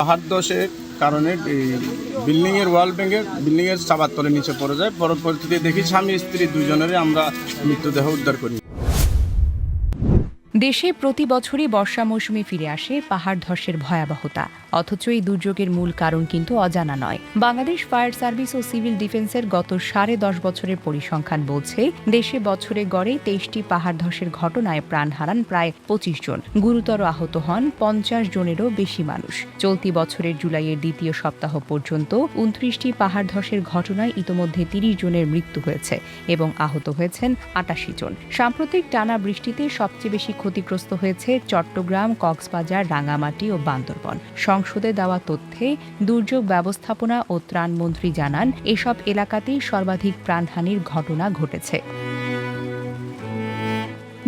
পাহাড় ধসের কারণে বিল্ডিংয়ের ওয়াল ভেঙে বিল্ডিংয়ের চাপার তলে নিচে পড়ে যায়। পরবর্তীতে দেখি স্বামী স্ত্রী দুজনেরই আমরা মৃতদেহ উদ্ধার করি। দেশে প্রতি বছরই বর্ষা মৌসুমে ফিরে আসে পাহাড় ধসের ভয়াবহতা, অথচ এই দুর্যোগের মূল কারণ কিন্তু অজানা নয়। বাংলাদেশ ফায়ার সার্ভিস ও সিভিল ডিফেন্সের গত 10.5 বছরের পরিসংখ্যান বলছে, দেশে বছরে গড়ে 23টি পাহাড় ধসের ঘটনায় প্রাণ হারান প্রায় 25 জন, গুরুতর আহত হন 50 জনেরও বেশি মানুষ। চলতি বছরের জুলাইয়ের দ্বিতীয় সপ্তাহ পর্যন্ত 29টি পাহাড় ধসের ঘটনায় ইতোমধ্যে 30 জনের মৃত্যু হয়েছে এবং আহত হয়েছেন 88 জন। সাম্প্রতিক টানা বৃষ্টিতে সবচেয়ে বেশি ক্ষতিগ্রস্ত হয়েছে চট্টগ্রাম, কক্সবাজার, রাঙামাটি ও বান্দরবান। সংসদে দেওয়া তথ্যে দুর্যোগ ব্যবস্থাপনা ও ত্রাণমন্ত্রী জানান, এসব এলাকাতেই সর্বাধিক প্রাণহানির ঘটনা ঘটেছে।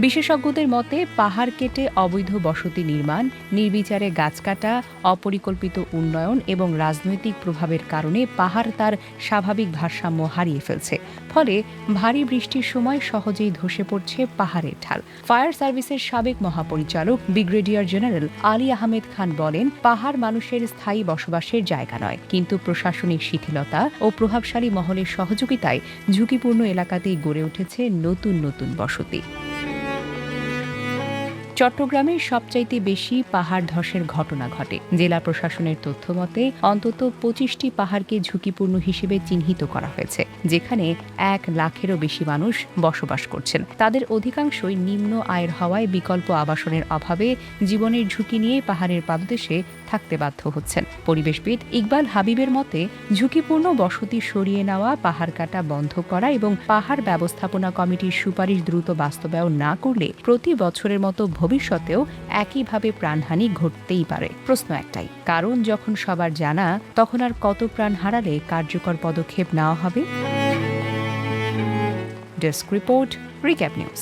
বিশেষজ্ঞদের মতে, পাহাড় কেটে অবৈধ বসতি নির্মাণ, নির্বিচারে গাছ কাটা, অপরিকল্পিত উন্নয়ন এবং রাজনৈতিক প্রভাবের কারণে পাহাড় তার স্বাভাবিক ভারসাম্য হারিয়ে ফেলছে। ফলে ভারী বৃষ্টির সময় সহজেই ধসে পড়ছে পাহাড়ের ঢাল। ফায়ার সার্ভিসের সাবেক মহাপরিচালক ব্রিগেডিয়ার জেনারেল আলী আহমেদ খান বলেন, পাহাড় মানুষের স্থায়ী বসবাসের জায়গা নয়, কিন্তু প্রশাসনিক শিথিলতা ও প্রভাবশালী মহলের সহযোগিতায় ঝুঁকিপূর্ণ এলাকাতেই গড়ে উঠেছে নতুন নতুন বসতি। চট্টগ্রামে সবচাইতে বেশি পাহাড় ধসের ঘটনা ঘটে। জেলা প্রশাসনের তথ্য মতে অন্তত 25টি পাহাড়কে ঝুঁকিপূর্ণ হিসেবে চিহ্নিত করা হয়েছে, যেখানে 1 লাখেরও বেশি মানুষ বসবাস করছেন। তাদের অধিকাংশই নিম্ন আয়ের হওয়ায় বিকল্প আবাসনের অভাবে জীবনের ঝুঁকি নিয়ে পাহাড়ের পাদদেশে থাকতে বাধ্য হচ্ছেন। পরিবেশবিদ ইকবাল হাবিবের মতে, ঝুঁকিপূর্ণ বসতি সরিয়ে নেওয়া, পাহাড় কাটা বন্ধ করা এবং পাহাড় ব্যবস্থাপনা কমিটির সুপারিশ দ্রুত বাস্তবায়ন না করলে প্রতি বছরের মতো ভবিষ্যতেও একইভাবে প্রাণহানি ঘটতেই পারে। প্রশ্ন একটাই, কারণ যখন সবার জানা, তখন আর কত প্রাণ হারালে কার্যকর পদক্ষেপ নেওয়া হবে? Desk report, recap news.